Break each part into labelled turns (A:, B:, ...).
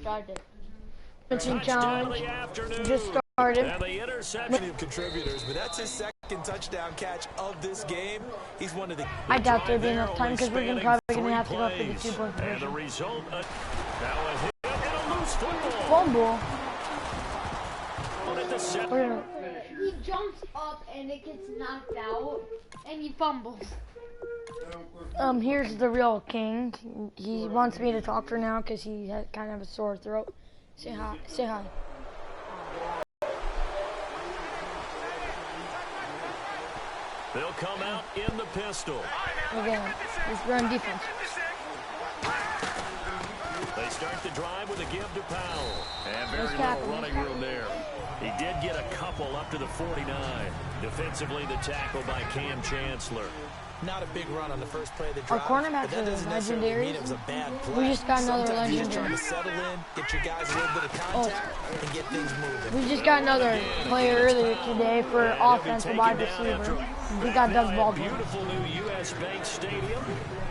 A: started. Pitching challenge just started.
B: And the interception contributors, but that's his second touchdown catch of this game. He's one of the.
A: I doubt there'll be enough time because we're probably gonna have to go for the 2-point conversion.
B: And the result, now a hit and a loose football.
A: Fumble.
C: He jumps up and it gets knocked out, and he fumbles.
A: Here's the real king. He wants me to talk for now because he kind of has a sore throat. Say hi. Say hi.
B: They'll come out in the pistol.
A: Again, it's run defense.
B: They start the drive with a give to Powell. And very
A: Nice
B: little
A: tackle.
B: running room there. He did get a couple up to the 49. Defensively, the tackle by Cam Chancellor.
D: Not a big run on the first play of the
A: Our
D: drive.
A: cornerbacks are legendary. We just got another legendary.
D: You're trying to settle in, get your guys a little bit of contact, and get things moving.
A: We just got another player earlier today for offensive wide receiver. We got Doug Baldwin.
B: Beautiful new U.S. Bank Stadium.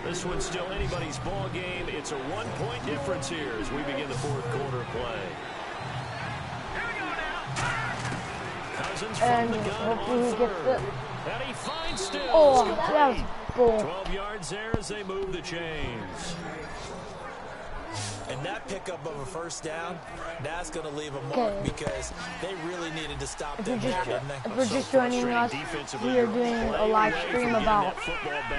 B: This one's still anybody's ball game. It's a 1-point difference here as we begin the fourth quarter play. Cousins
A: And
B: from the gun
A: hopefully he
B: on
A: gets
B: third.
A: it.
B: And he finds Stills.
A: Oh, that was bull.
B: 12 yards there as they move the chains.
D: And that pickup of a first down, that's going to leave a mark because they really needed to stop them there, didn't they?
A: If we're just joining us, we are doing a live stream about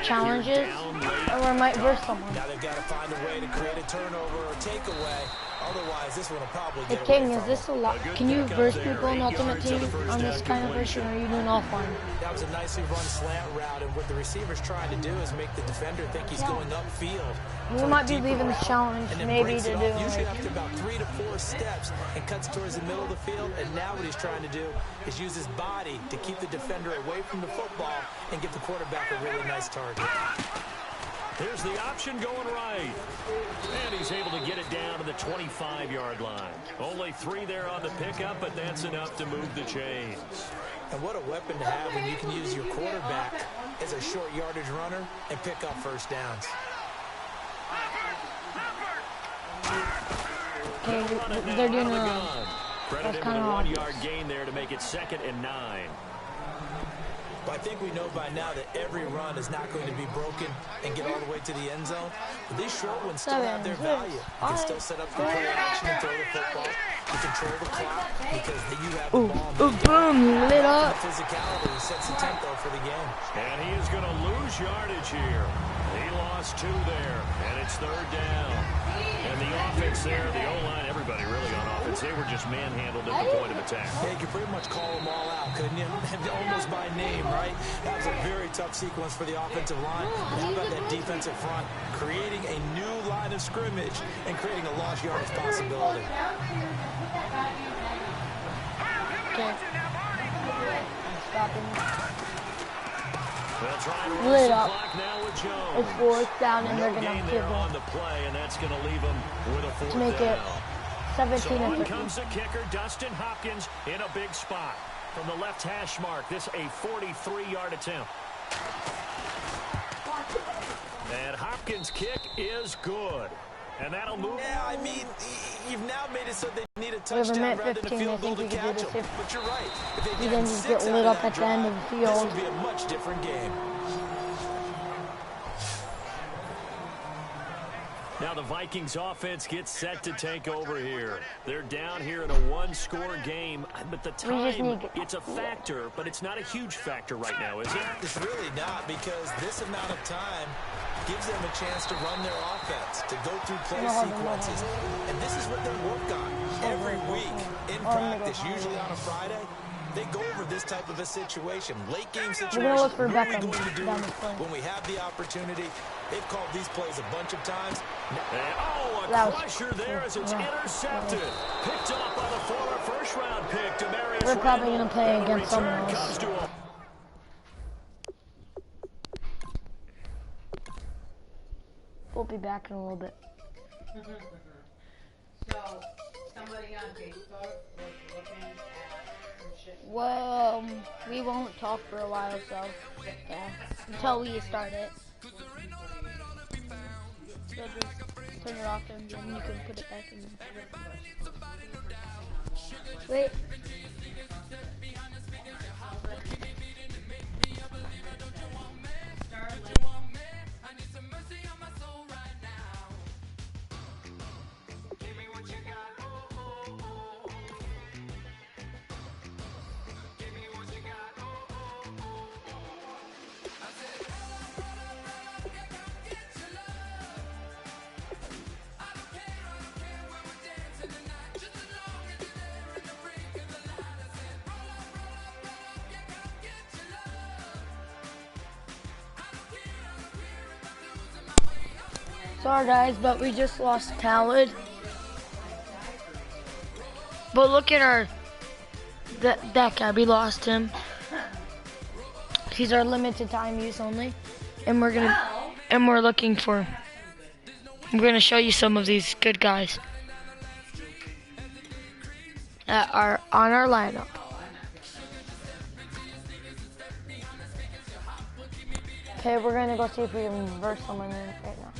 A: challenges, and we might verse someone.
D: Now they've got to find a way to create a turnover or takeaway. Otherwise, this one will probably
A: Hey
D: get
A: King,
D: away
A: is
D: from
A: this
D: them.
A: a lot? Can you verse people in Ultimate Team on this kind of version, or are you doing offline?
D: That was a nicely run slant route, and what the receiver's trying to do is make the defender think he's going upfield.
A: We might be leaving this challenge maybe to do
D: Usually
A: like,
D: after about 3 to 4 steps and cuts towards the middle of the field, and now what he's trying to do is use his body to keep the defender away from the football and give the quarterback a really nice target.
B: Here's the option going right. And he's able to get it down to the 25-yard line. Only 3 there on the pickup, but that's enough to move the chains.
D: And what a weapon to have when you can use your quarterback as a short yardage runner and pick up first downs.
A: okay, they're doing
B: Credit him with a 1-yard gain there to make it 2nd and 9.
D: But I think we know by now that every run is not going to be broken and get all the way to the end zone. But these short ones still have their value. You can still set up the play action and throw the football. You control the clock because you have the ball.
A: Boom, lit up.
D: Physicality sets the tempo for the game.
B: And he is going to lose yardage here. He lost 2 there, and it's 3rd down. And the offense there, the O-line, everybody really on offense, they were just manhandled at the point of attack.
D: Yeah, you could pretty much call them all out, couldn't you? Almost by name, right? That was a very tough sequence for the offensive line. And how about that defensive front creating a new line of scrimmage and creating a lost yardage possibility?
A: Okay. I'm stopping.
B: They'll try to
A: Lit
B: the
A: up.
B: clock now with Jones.
A: It's 4th down, and they're
B: No
A: gonna
B: gain
A: give
B: there
A: it
B: on the play, and that's going to leave them with a 4th
A: to make it
B: down.
A: 17
B: So
A: and
B: in
A: 13.
B: comes the kicker, Dustin Hopkins, in a big spot. From the left hash mark, this a 43-yard attempt. And Hopkins' kick is good. And that'll move.
D: Yeah, I mean, you've now made it so they need a
A: We have a
D: touchdown
A: minute
D: rather than a
A: 15. I
D: field goal
A: think
D: to
A: we could do
D: catch
A: this
D: them.
A: if
D: But you're right. If they
A: we
D: get
A: didn't just
D: 6
A: get
D: out
A: lit
D: of
A: up
D: that
A: at the end of
D: drive,
A: the
D: this
A: field.
D: will be a much different game.
B: Now the Vikings offense gets set to take over here. They're down here in a 1-score game, but the time, it's a factor, but it's not a huge factor right now, is it?
D: It's really not, because this amount of time gives them a chance to run their offense, to go through play sequences. And this is what they work on every week in practice, usually on a Friday. They go over this type of a situation, late game situation.
A: We're gonna look for
D: what are we
A: Beckham
D: going to do
A: down the play.
D: when we have the opportunity? They've called these plays a bunch of times.
B: A crusher there as it's intercepted. Picked up by the former first-round pick, Demarius
A: We're probably
B: Randall.
A: gonna play
B: And the
A: against someone
B: return
A: else.
B: comes to him.
A: We'll be back in a little bit.
E: So, somebody on Facebook was looking at some shit.
A: Well, we won't talk for a while, so yeah, until we start it. So just turn it off and then you can put it back in. Wait. Sorry guys, but we just lost Talad. But look at that guy, we lost him. He's our limited time use only. And we're looking for, we're gonna show you some of these good guys that are on our lineup. Okay, we're gonna go see if we can reverse someone in right now.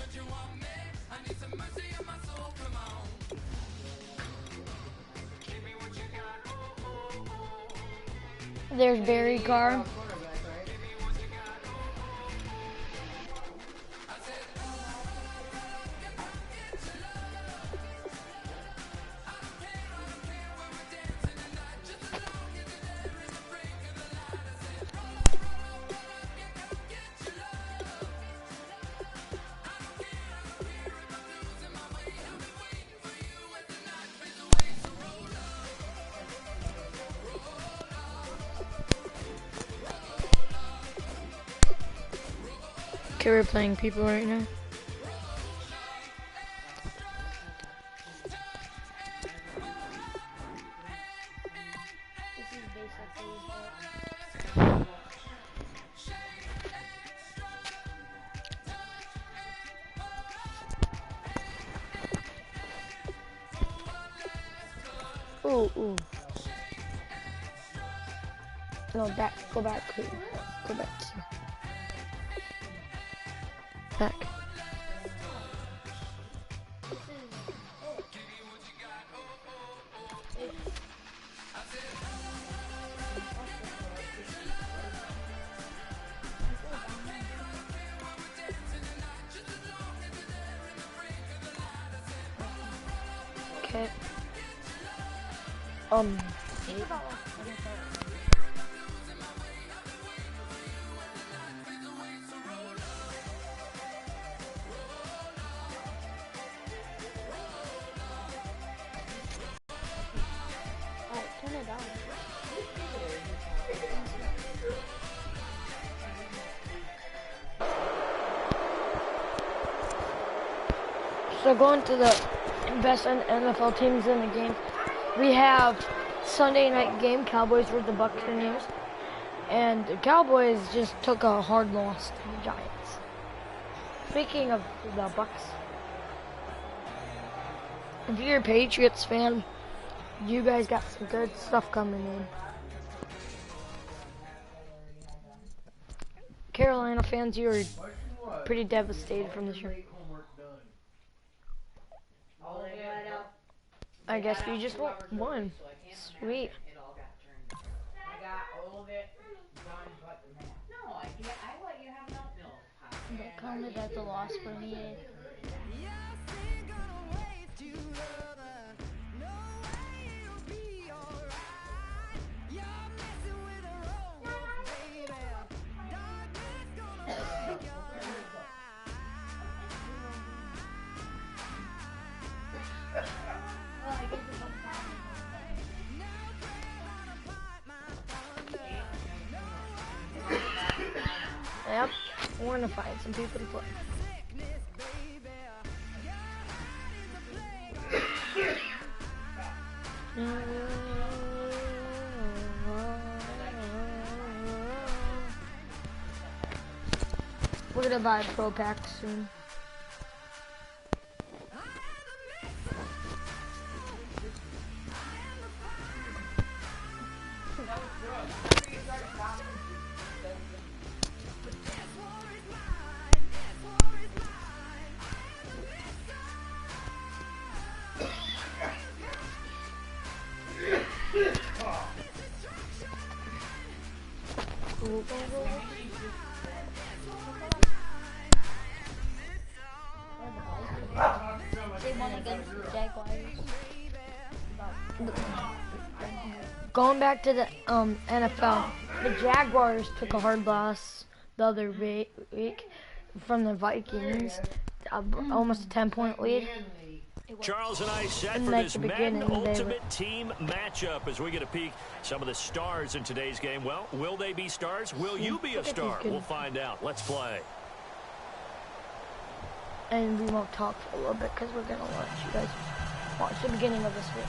A: There's Barry Carr. Okay, we're playing people right now. This is basically ooh. No, back. Go back. Go back. Back. Okay. Turn it down. So going to the best NFL teams in the game, we have Sunday night game, Cowboys versus the Buccaneers, and the Cowboys just took a hard loss to the Giants. Speaking of the Bucks, if you're a Patriots fan, you guys got some good stuff coming in. Carolina fans, you are pretty devastated from this year. I guess you just won. Sweet.
E: I got all of it done but the math. No, I let you have milk.
A: That counted as a loss for me. Yep, we're gonna find some people to play. We're gonna buy a pro pack soon.
C: They won against the Jaguars.
A: Going back to the NFL, the Jaguars took a hard loss the other week from the Vikings, almost a 10-point lead.
B: Charles and I set for
A: Like
B: this
A: the
B: Madden
A: beginning,
B: Ultimate Team matchup as we get a peek some of the stars in today's game. Well, will they be stars? Will you be a star? We'll find out. Let's play.
A: And we won't talk for a little bit because we're going to let you guys watch the beginning of this first.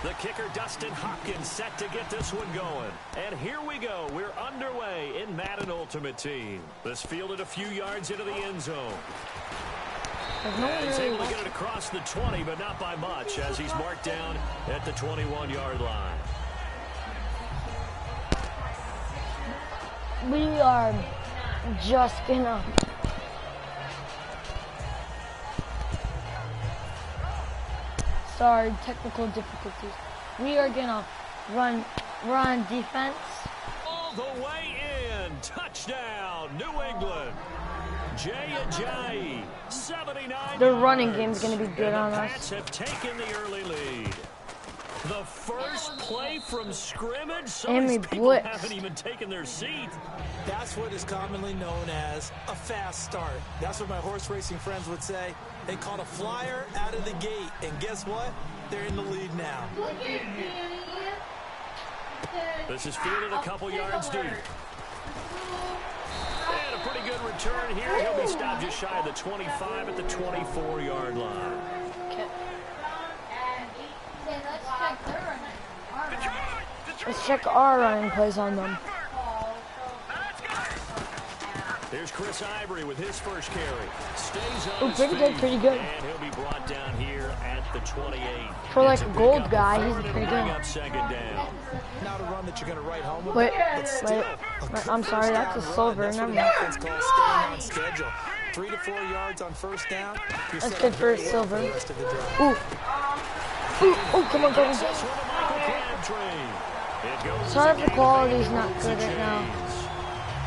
B: The kicker, Dustin Hopkins, set to get this one going. And here we go. We're underway in Madden Ultimate Team. This fielded a few yards into the end zone. He's able to get it across the 20, but not by much, as he's marked down at the 21-yard line.
A: We are just gonna sorry, technical difficulties. We are gonna run defense.
B: All the way in. Touchdown, New England. Jay Ajayi, 79
A: The running
B: yards.
A: game's gonna be good on
B: The
A: us.
B: Pats have taken the early lead. The first play from scrimmage. Some of
A: And
B: these
A: we
B: people
A: blitzed.
B: haven't even taken their seat.
D: That's what is commonly known as a fast start. That's what my horse racing friends would say. They caught a flyer out of the gate, and guess what? They're in the lead now.
B: This is fielded a couple yards deep. And a pretty good return here. He'll be stopped just shy of the 25 at the 24-yard line.
A: Let's check our running plays on them.
B: Here's Chris Ivory with his first carry. Stays on his
A: Pretty good,
B: feet,
A: pretty good.
B: And he'll be brought down here at the 28.
A: For like
B: It's
A: a
B: pick
A: gold
B: up
A: guy,
B: a
A: he's
B: third.
A: pretty
B: It'll bring
A: good.
B: up second down.
D: Not a run that you're going to write home with.
A: Wait,
D: but still,
A: I'm sorry, that's a silver.
D: That's what
A: Never
D: the
A: mind.
D: offense calls staying on schedule. 3 to 4 yards on first down. You're
A: That's
D: set
A: good
D: up
A: for
D: very
A: a
D: well
A: silver.
D: for the rest of the drive.
A: Ooh, come on, come
B: This
A: on.
B: with a Michael Crabtree. It goes
A: Sorry
B: as a
A: if the
B: gain of
A: quality's
B: 8
A: not
B: yards
A: good
B: to
A: right now.
B: James.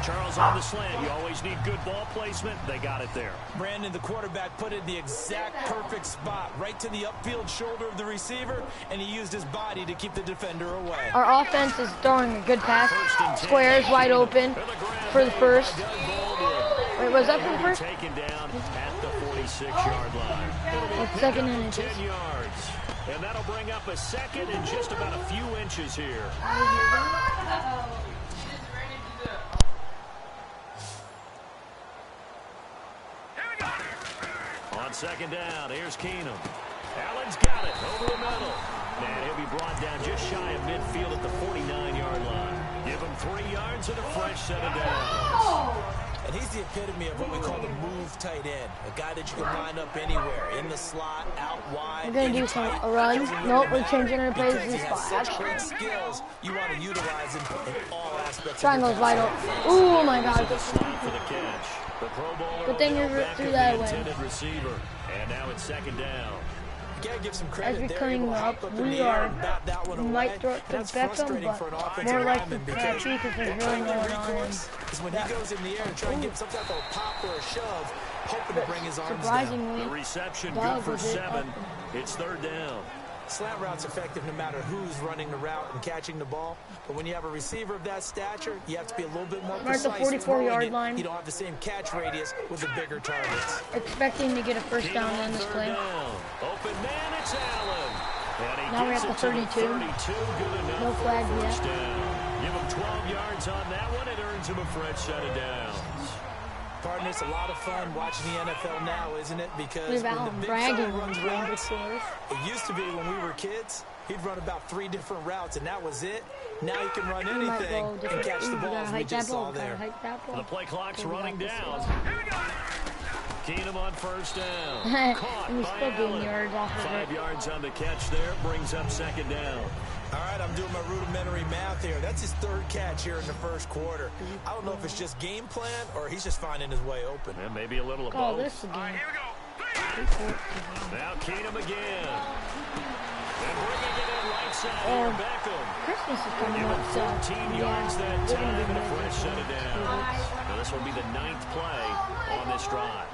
B: Charles on the slant. You always need good ball placement. They got it there.
D: Brandon, the quarterback, put it in the exact perfect spot, right to the upfield shoulder of the receiver, and he used his body to keep the defender away.
A: Our offense is throwing a good pass. Squares wide open for the first. Wait, was that for the first?
B: Taken down at the 46-yard line. It'll be
A: It's
B: picked
A: second
B: up
A: and
B: at 10
A: inches.
B: yards. And that'll bring up a second and just about a few inches here. On second down, here's Keenum. Allen's got it over the middle. And he'll be brought down just shy of midfield at the 49-yard line. Give him 3 yards and a fresh set of downs.
D: And he's the epitome of what we call the move tight end. A guy that you can line up anywhere, in the slot, out wide.
A: We're gonna do some runs. Nope, we're changing our plays to
D: Because he
A: this
D: has
A: spot.
D: such great skills, you want to utilize him in all aspects
A: Triangle's
D: of your
A: wide
D: passing.
A: open. Ooh, my God.
B: To the slot for the catch. The Pro Bowler
A: Good thing
B: on the
A: you
B: back
A: threw
B: of
A: that
B: the
A: away.
B: intended receiver. And now it's second down.
D: You gotta give some
A: As
D: credit
A: we
D: there.
A: clean
D: Able to
A: up,
D: hop in
A: we
D: the air
A: are
D: and bat that one away.
A: might throw it to
D: That's
A: Beckham,
D: frustrating for an
A: but
D: offensive
A: more like
D: lineman
A: the
D: because
A: Crabtree because there's
D: their
A: really no
D: primary
A: one on him.
D: recourse is when he goes in the air and try and get some type of pop or a shove, hoping to bring his arms down.
A: Surprisingly,
B: The reception good
A: Doug
B: for
A: was it
B: 7.
A: up.
B: It's third down.
D: Slant route's effective no matter who's running the route and catching the ball. But when you have a receiver of that stature, you have to be a little bit more
A: We're at the
D: precise.
A: 44-yard
D: throwing it.
A: line.
D: You don't have the same catch radius with the bigger targets.
A: Expecting to get a first down
B: Keenum
A: on this
B: third
A: play.
B: down. Open man, it's Allen. And he
A: Now we're
B: gets
A: at
B: it
A: the
B: to
A: 32.
B: 32, good enough
A: No
B: for
A: flag
B: a first
A: yet.
B: down. Give him 12 yards on that one. It earns him a fresh set of downs.
D: Partner, it's a lot of fun watching the NFL now, isn't it? Because
A: We've
D: when the
A: Allen
D: big
A: bragging
D: fella
A: on
D: runs
A: Ranger
D: routes,
A: scores.
D: it used to be when we were kids, he'd run about 3 different routes, and that was it. Now you can run
A: We might
D: anything
A: go
D: and
A: different.
D: catch the
A: Ooh, we
D: ball,
A: gotta
D: as we
A: hike
D: just
A: that ball.
D: saw
A: Gotta
D: there.
A: hike that ball.
B: The play clock's
A: Okay, we
B: running
A: got this
B: down.
A: one.
B: Keenum on first down. Caught
A: And we
B: by
A: still gain
B: Allen.
A: yards off of
B: 5
A: it.
B: yards on the catch there. Brings up second down.
D: All right, I'm doing my rudimentary math here. That's his 3rd catch here in the first quarter. I don't know if it's just game plan or he's just finding his way open.
B: And maybe a little of
A: Call
B: both.
A: this again.
B: Now Keenum again. And bringing it outside
A: And
B: here, Beckham.
A: Christmas is coming
B: Give
A: up,
B: him
A: so
B: 14 yards that time and a fresh set it down. Now this will be the 9th play on this drive.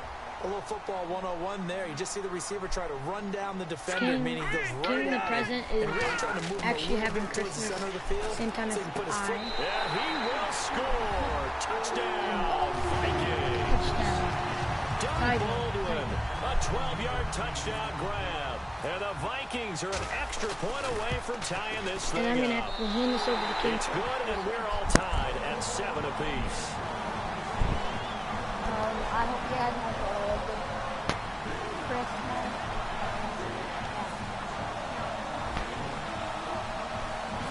D: A little football 101 there. You just see the receiver try to run down the defender, meaning he goes right
A: King the
D: at
A: Present
D: him,
A: is
D: and really trying to move him
A: actually
D: a little
A: having
D: bit towards the
A: Christmas
D: center of the field.
A: same time
D: So
A: as
D: he can put his foot.
B: Yeah, he will score. Touchdown, Vikings. Doug Baldwin, a 12-yard touchdown grab. And the Vikings are an extra point away from tying this thing
A: And I'm going to
B: up.
A: have to hand this over to King.
B: It's good, and we're all tied at 7 apiece.
F: I hope you guys have a good Christmas.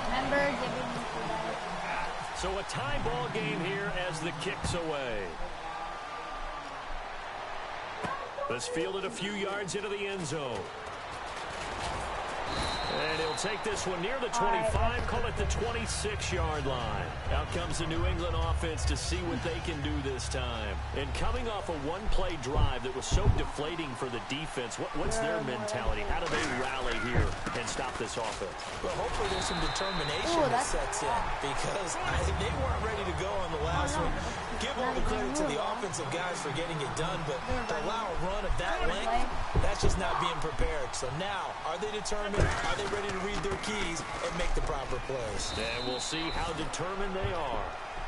F: Remember giving me today.
B: So a tie ball game here as the kick's away. This fielded a few yards into the end zone. And he'll take this one near the 25, call it the 26-yard line. Out comes the New England offense to see what they can do this time. And coming off a one-play drive that was so deflating for the defense, what's their mentality? How do they rally here and stop this offense?
D: Well, hopefully there's some determination that sets in, because they weren't ready to go on the last one. Give all the credit to the offensive guys for getting it done, but to allow a run of that length, that's just not being prepared. So now, are they determined? Are they ready to read their keys and make the proper plays?
B: And we'll see how determined they are.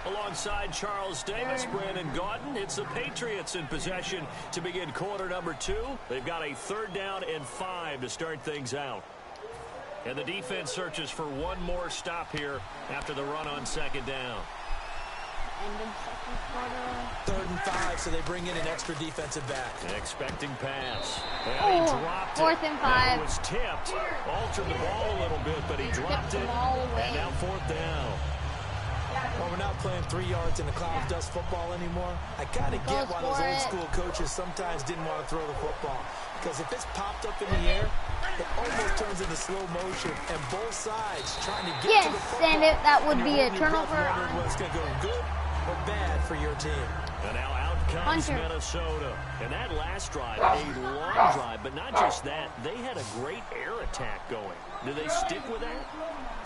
B: Alongside Charles Davis, Brandon Gaudin, it's the Patriots in possession to begin quarter number 2. They've got a 3rd down and 5 to start things out. And the defense searches for one more stop here after the run on 2nd down.
F: End of second quarter.
D: 3rd and 5, so they bring in an extra defensive back.
B: An expecting pass. And he dropped it.
F: 4th and 5.
B: That was tipped. Altered the ball a little bit, but he dropped it. And now 4th down.
D: Well, we're not playing 3 yards in the cloud of dust football anymore. I kind of get why those old school coaches sometimes didn't want to throw the football. Because if it's popped up in the air, it almost turns into slow motion, and both sides trying to get to the football.
F: And that would be a
D: You're
F: turnover.
D: wondering what's going to go good or bad for your team.
B: And now out comes
F: Hunter.
B: Minnesota. And that last drive, a long drive, but not just that. They had a great air attack going. Do they stick with that?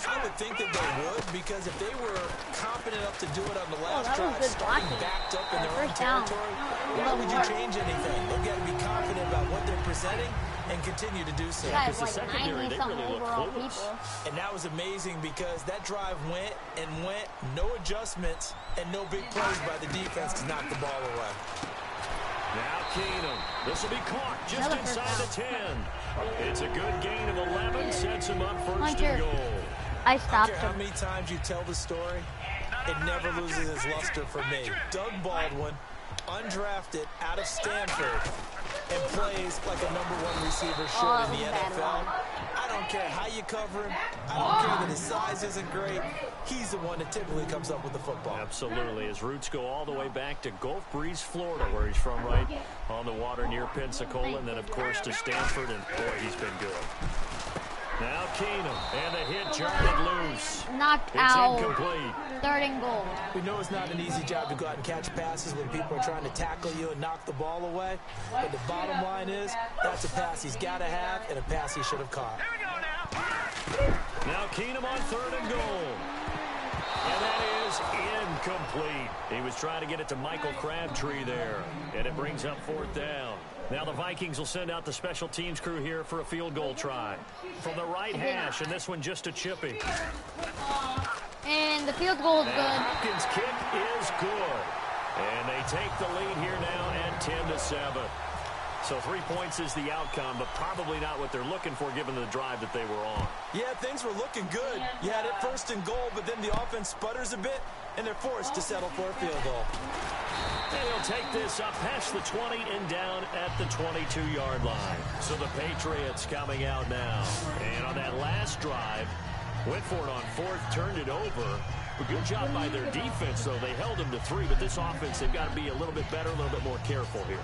D: I would think that they would, because if they were confident enough to do it on the last
F: that was
D: drive,
F: good
D: starting
F: blocking.
D: backed up in their own
F: First down.
D: territory, why would you change anything? They've got to be confident about what they're presenting and continue to do so.
F: Guys,
B: the
F: like
B: secondary, they
F: 90-something
B: really look
F: overall
B: clueless.
F: people.
D: And that was amazing, because that drive went and went, no adjustments, and no big plays by the defense to knock the ball away.
B: Now Keenum. This will be caught just
F: Another
B: inside
F: first
B: the 10. It's a good gain of 11. Sets him up 1st
F: Hunter.
B: and goal.
F: I
D: I don't
F: stopped
D: care how
F: him.
D: many times you tell the story, it never loses its luster for me. Doug Baldwin, undrafted out of Stanford, and plays like a #1 receiver should in the NFL. I don't care how you cover him. I don't care that his size isn't great. He's the one that typically comes up with the football.
B: Absolutely. His roots go all the way back to Gulf Breeze, Florida, where he's from, right on the water near Pensacola, and then, of course, to Stanford, and boy, he's been good. Now Keenum, and the hit jarred loose.
F: Knocked
B: It's
F: out.
B: incomplete.
F: 3rd and goal.
D: We know it's not an easy job to go out and catch passes when people are trying to tackle you and knock the ball away. But the bottom line is, that's a pass he's got to have and a pass he should have caught.
B: Now Keenum on 3rd and goal. And that is incomplete. He was trying to get it to Michael Crabtree there. And it brings up 4th down. Now the Vikings will send out the special teams crew here for a field goal try. From the right hash, and this one just a chippy.
F: And the field goal is
B: And
F: good.
B: Hopkins' kick is good. And they take the lead here now at 10-7. So 3 points is the outcome, but probably not what they're looking for given the drive that they were on.
D: Yeah, things were looking good. You had it 1st and goal, but then the offense sputters a bit, and they're forced to settle for a field goal.
B: And he'll take this up past the 20 and down at the 22-yard line. So the Patriots coming out now. And on that last drive, went for it on 4th, turned it over. A good job by their defense, though. They held them to 3, but this offense, they've got to be a little bit better, a little bit more careful here.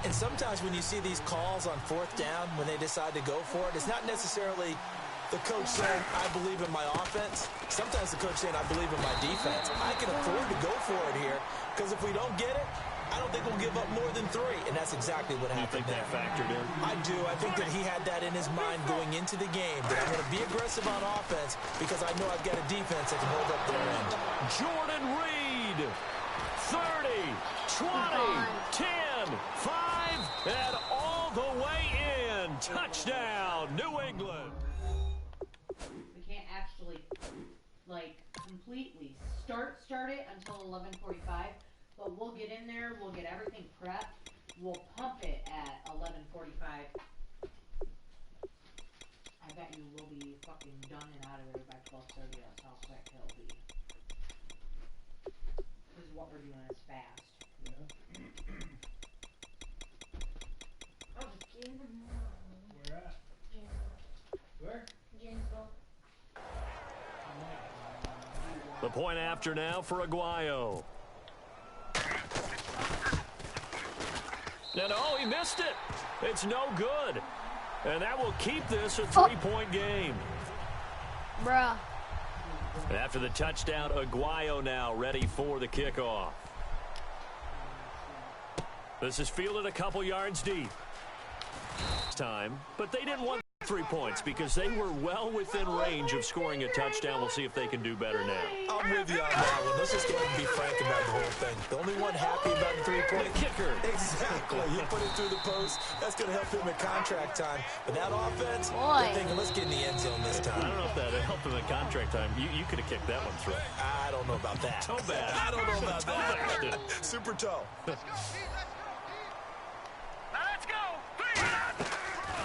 D: And sometimes when you see these calls on 4th down, when they decide to go for it, it's not necessarily the coach saying, I believe in my offense. Sometimes the coach saying, I believe in my defense. I can afford to go for it here, because if we don't get it, I don't think we'll give up more than 3, and that's exactly what happened there.
B: You think that factored in?
D: I do. I think that he had that in his mind going into the game, that I'm going to be aggressive on offense because I know I've got a defense that can hold up their end.
B: Jordan Reed, 30, 20, 10, 5, and all the way in. Touchdown, New England.
E: We can't actually, like, completely start it until 11:45, but we'll get in there, we'll get everything prepped, we'll pump it at 11:45. I bet you we'll be fucking done and out of there by 12:30. That's how quick it'll be. This is what we're doing, is fast.
G: Where at? Where?
B: The point after now for Aguayo. And oh, he missed it. It's no good. And that will keep this a 3-point game.
A: Bruh.
B: After the touchdown, Aguayo now ready for the kickoff. This is fielded a couple yards deep. Time, but they didn't want 3 points because they were well within range of scoring a touchdown. We'll see if they can do better now.
D: I'm with you on that one. Let's just go ahead and be frank about the whole thing. The only one happy about the 3-point
B: kicker.
D: Exactly. He put it through the post. That's going to help him at contract time. But that offense,
A: Boy.
D: they're thinking, let's get in the end zone this time.
B: I don't know if that helped him at contract time. You could have kicked that one through.
D: I don't know about that.
B: Toe bad.
D: I don't know about
B: Toe
D: that.
B: bad.
D: Super toe.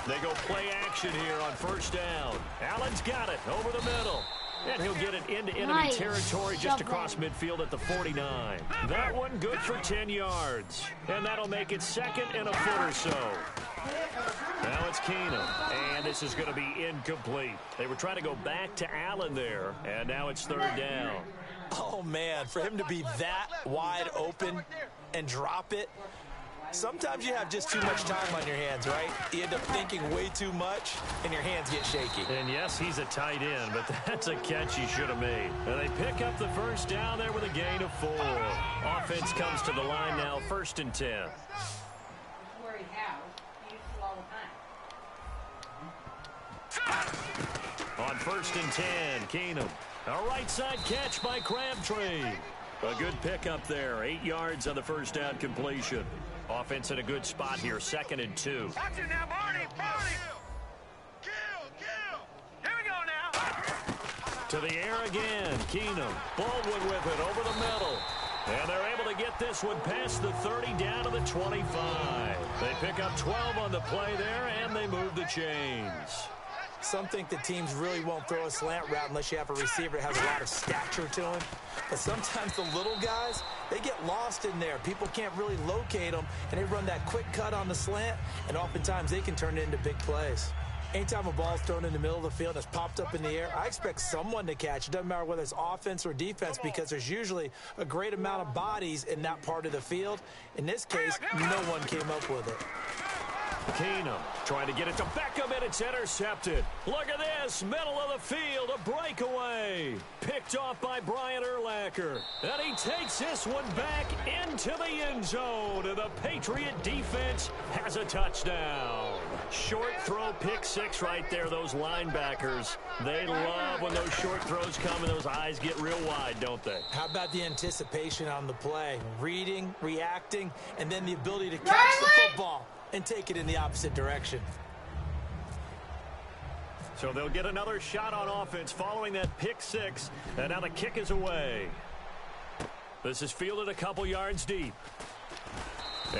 B: They go play action here on first down. Allen's got it over the middle. And he'll get it into enemy
A: Nice.
B: territory just
A: Shove
B: across midfield at the 49. That one good for 10 yards. And that'll make it second and a foot or so. Now it's Keenum. And this is going to be incomplete. They were trying to go back to Allen there. And now it's third down.
D: Oh, man, for him to be that wide open and drop it. Sometimes you have just too much time on your hands, right? You end up thinking way too much, and your hands get shaky.
B: And yes, he's a tight end, but that's a catch he should have made. And they pick up the first down there with a gain of 4. Offense comes to the line now, 1st and 10.
E: This is where he has. He used to all the time.
B: On 1st and 10, Keenum. A right side catch by Crabtree. A good pickup there, 8 yards on the first down completion. Offense in a good spot here, 2nd and 2.
H: Watch it now, Barney. Kill. Here we go now.
B: To the air again, Keenum. Baldwin with it over the middle. And they're able to get this one past the 30 down to the 25. They pick up 12 on the play there, and they move the chains.
D: Some think that teams really won't throw a slant route unless you have a receiver that has a lot of stature to him. But sometimes the little guys, they get lost in there. People can't really locate them, and they run that quick cut on the slant, and oftentimes they can turn it into big plays. Anytime a ball's thrown in the middle of the field and it's popped up in the air, I expect someone to catch. It doesn't matter whether it's offense or defense because there's usually a great amount of bodies in that part of the field. In this case, no one came up with it.
B: Keenum trying to get it to Beckham, and it's intercepted. Look at this, middle of the field, a breakaway. Picked off by Brian Urlacher. And he takes this one back into the end zone, and the Patriot defense has a touchdown. Short throw, pick 6 right there, those linebackers. They love when those short throws come and those eyes get real wide, don't they?
D: How about the anticipation on the play? Reading, reacting, and then the ability to catch the football and take it in the opposite direction.
B: So they'll get another shot on offense following that pick 6, and now the kick is away. This is fielded a couple yards deep.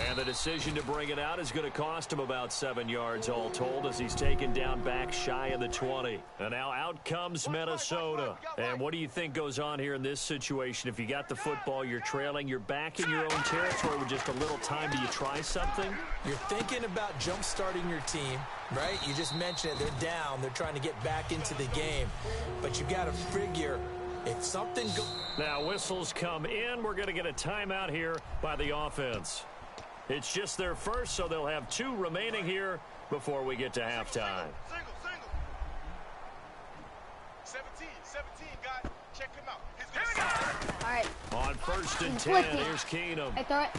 B: And the decision to bring it out is going to cost him about 7 yards all told as he's taken down back shy of the 20. And now out comes Minnesota. And what do you think goes on here in this situation? If you got the football, you're trailing, you're back in your own territory with just a little time. Do you try something?
D: You're thinking about jump-starting your team, right? You just mentioned it. They're down. They're trying to get back into the game. But you got to figure if something goes...
B: Now whistles come in. We're going to get a timeout here by the offense. It's just their first, so they'll have 2 remaining here before we get to halftime.
H: Single. 17, guys. Check him out. He's gonna
A: All right.
B: On 1st and 10,
A: Flick it.
B: here's Keenum.
A: I throw it.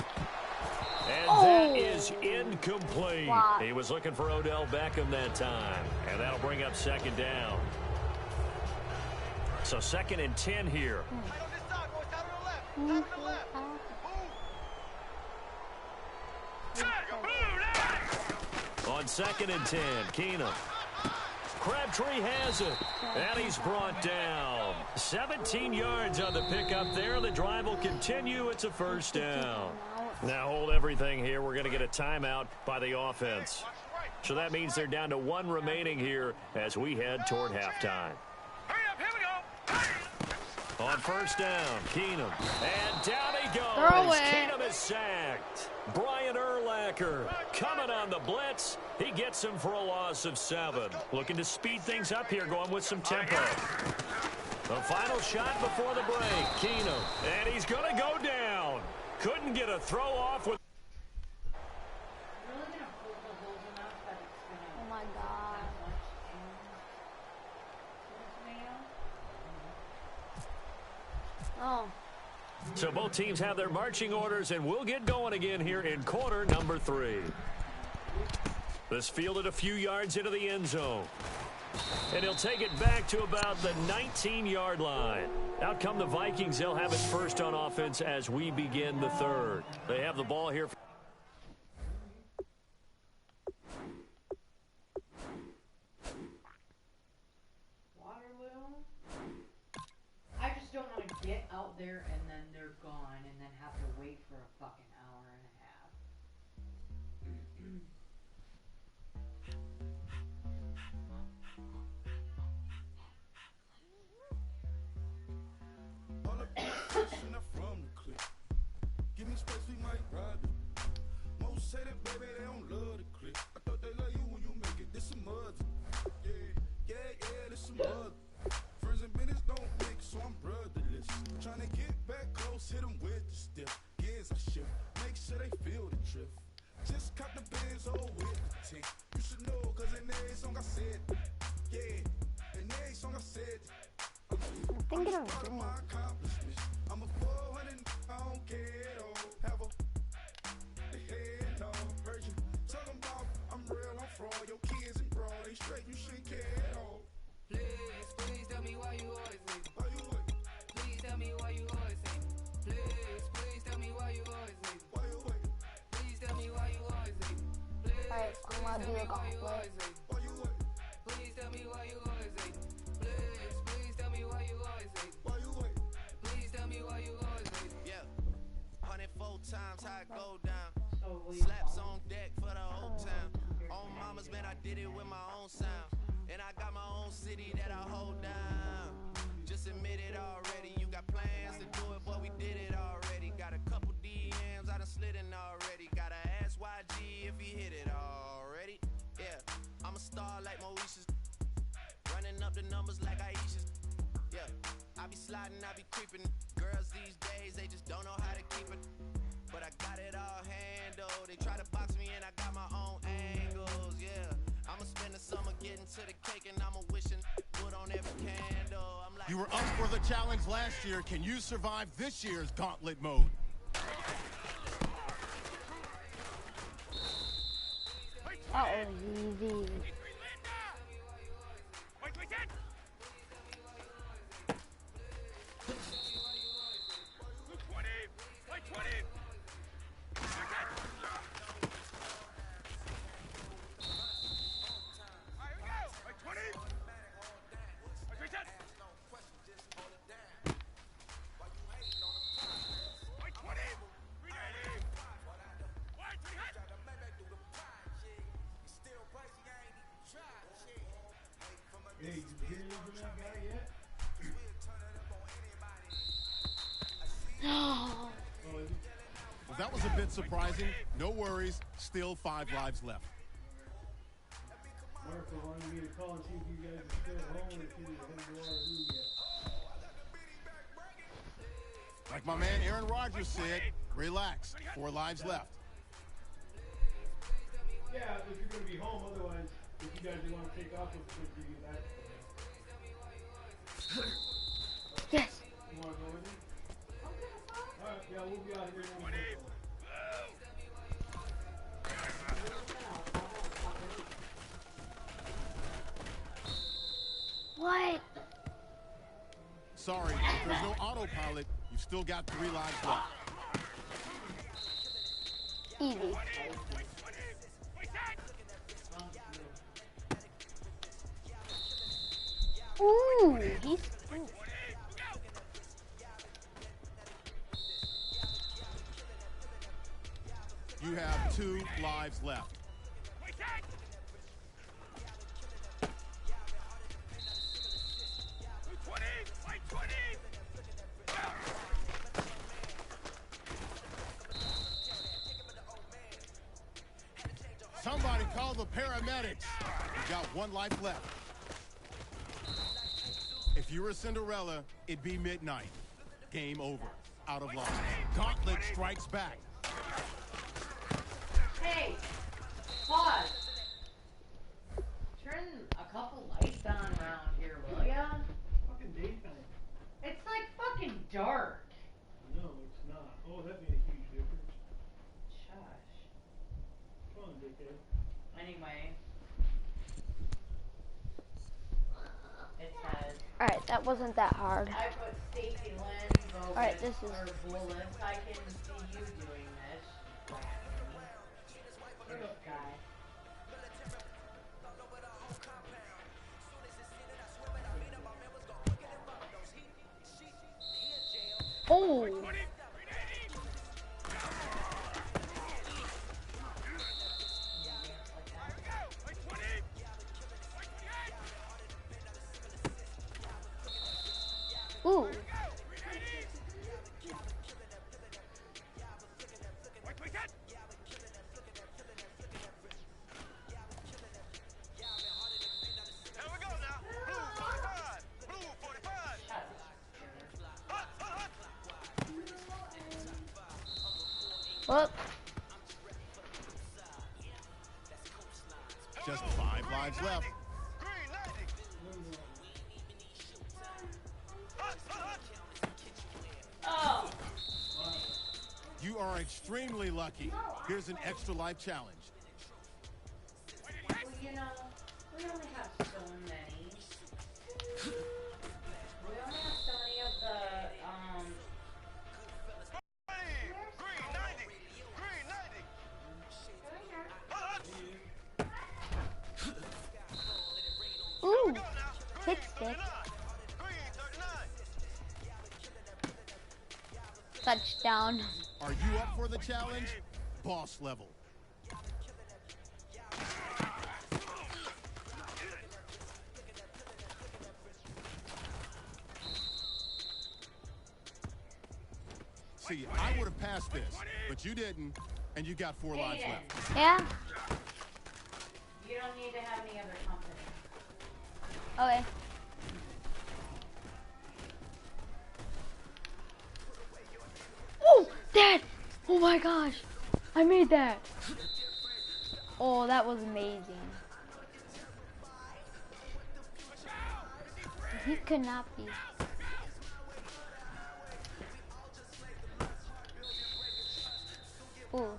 B: And that is incomplete.
A: Wow.
B: He was looking for Odell Beckham that time. And that'll bring up second down. So 2nd and 10 here.
H: Right on this side, boys. Down on the left. Down on the left. Move.
B: On 2nd and 10, Keenum. Crabtree has it. And he's brought down. 17 yards on the pickup there. The drive will continue. It's a first down. Now hold everything here. We're going to get a timeout by the offense. So that means they're down to 1 remaining here as we head toward halftime.
H: Hurry up. Here we go.
B: On first down, Keenum. And down he goes.
A: Throw it.
B: Keenum is sacked. Brian Urlacher coming on the blitz. He gets him for a loss of 7. Looking to speed things up here, going with some tempo. The final shot before the break, Keenum. And he's going to go down. Couldn't get a throw off with.
E: Really gonna pull the holes enough that it's gonna
F: Oh my god.
E: that much in the tomato.
F: Oh.
B: So both teams have their marching orders, and we'll get going again here in quarter number 3. This fielded a few yards into the end zone. And he'll take it back to about the 19-yard line. Out come the Vikings. They'll have it first on offense as we begin the 3rd. They have the ball here.
E: Waterloo. I just don't want to get out there and then they're gone and then have to wait for a fucking hour and a half.
I: All the bitches not from the clip. Give me space, we might ride it. Most say that, baby, they don't love the clip. I thought they love you when you make it. This some mud. Yeah, this some mud. Friends and business don't mix, so I'm brotherless. Trying to get back close, hit them with the stiff. Gears I shift, make sure they feel the drift. Just cop the Benz, oh, with the tank. You should know, cause in every song I said, yeah, in every song I said, I'm just proud of my accomplishments. I'm a 400, I don't care at all. Have a head on version. Tell them about I'm real, I'm fraud. Your kids and broad, they straight, you shouldn't care at all.
J: Please tell me why you always leave.
I: Why you wait?
J: Please tell me why you always leave. Please tell me why you always leave.
I: Why you wait?
J: Please tell me why you always leave.
F: Alright, I'm gonna do a gauntlet.
I: Why you wait?
J: Please tell me why you always leave. Please tell me why you always leave.
I: Why you wait?
J: Please tell me why you always leave.
K: Yeah, 104 times how it go down.
E: So will you
K: Slaps
E: follow?
K: on deck for the whole town. On mama's man, I did it with my own sound. And I got my own city that I hold down. Just admit it already. You got plans to do it, but we did it already. Got a couple DMs, I done slid in already. Gotta ask YG if he hit it already. Yeah, I'm a star like Moesha's. Running up the numbers like Aisha's. Yeah, I be sliding, I be creeping. Girls these days, they just don't know how to keep it. But I got it all handled. They try to box me and I got my own angles, yeah. I'ma spend the summer getting to the cake and I'ma wishing wood on every candle. I'm like,
L: You were up for the challenge last year. Can you survive this year's gauntlet mode?
F: That was easy.
G: Hey, you hear anything from that guy yet? Oh, is it?
L: Well, that was a bit surprising. No worries. Still 5 lives left.
G: Marco wanted me to call and see if you guys are still home or if you haven't go out of yet.
L: Like my man Aaron Rodgers said, relax. 4 lives left.
G: Yeah, if you're going to be home, otherwise, if you guys want to take off, we'll give you that.
F: Yes.
G: You want to go with me? Alright, yeah, we'll be out here.
A: What?
L: Sorry, if there's no autopilot, you've still got 3 lives left.
A: Easy. Ooh, he's...
L: You have 2 lives left. Somebody call the paramedics. You got 1 life left. If you were Cinderella, it'd be midnight. Game over. Out of line. Gauntlet strikes back.
E: Hey, pause. Turn a couple lights on around here, will ya?
G: Fucking daytime.
E: It's like fucking dark.
G: No, it's not. Oh, that made a huge difference.
E: Shush.
G: Come on, dickhead.
E: Anyway. It says.
A: Alright, that wasn't that hard.
E: I put Stacy Lynn,
A: Alright, this is...
E: Bullis. I can see you doing this. This guy.
A: Oh! Ooh. Whoop.
L: Just 5 lives left.
E: Oh!
L: You are extremely lucky. Here's an extra life challenge.
E: Well, you know, we only have so many. We only have so many of the,
A: Ooh. Hit stick. Touchdown.
L: Are you up for the challenge? Boss level. See, I would have passed this, but you didn't, and you got 4 lives left.
A: Yeah?
E: you don't need to have any other company.
A: Okay. Oh, Dad! Oh my gosh! I made that! Oh, that was amazing. He could not be. Ooh.
L: All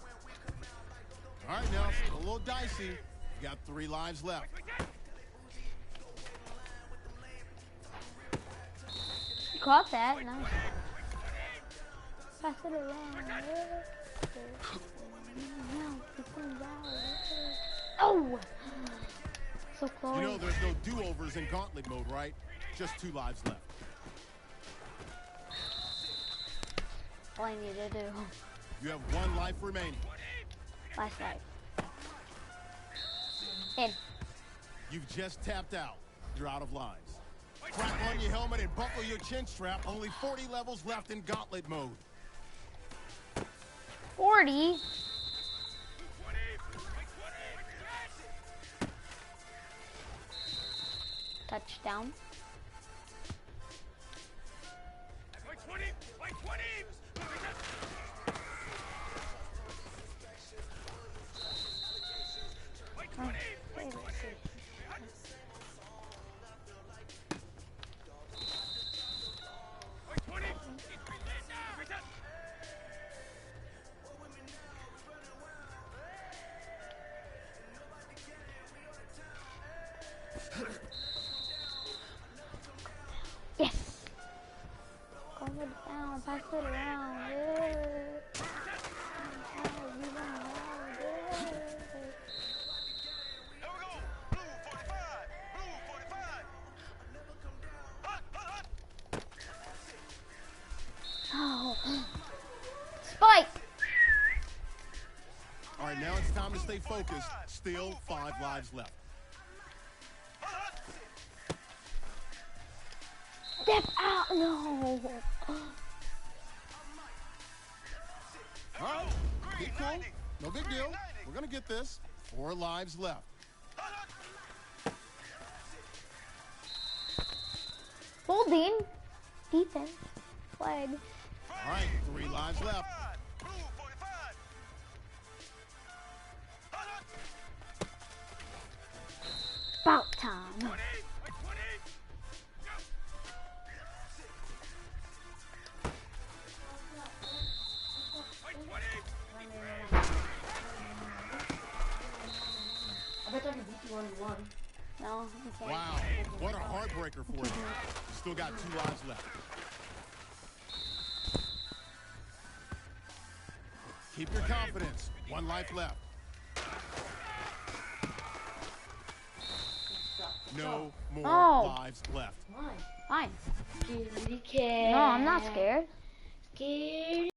L: right, now, it's a little dicey. You got 3 lives left.
A: You caught that. Nice. Pass it around. Oh! So close.
L: You know there's no do-overs in gauntlet mode, right? Just 2 lives left.
A: All I need to do.
L: You have 1 life remaining.
A: Last life. In.
L: You've just tapped out. You're out of lives. Strap on your helmet and buckle your chin strap. Only 40 levels left in gauntlet mode.
A: 40? Touchdown.
L: right, now it's time to stay focused. Still 5 lives left.
A: Step out, no.
L: All right, keep cool. No big deal. We're going to get this. 4 lives left.
F: Holding. Defense. Flag.
L: All right, 3 lives left.
F: About time.
A: I bet I can beat you 1-1.
F: No, you can't.
L: Wow, what a heartbreaker for you. Still got 2 lives left. Keep your confidence. 1 life left. No more lives left.
F: Fine.
A: Scaredy cat.
F: No, I'm not scared.
A: Scared.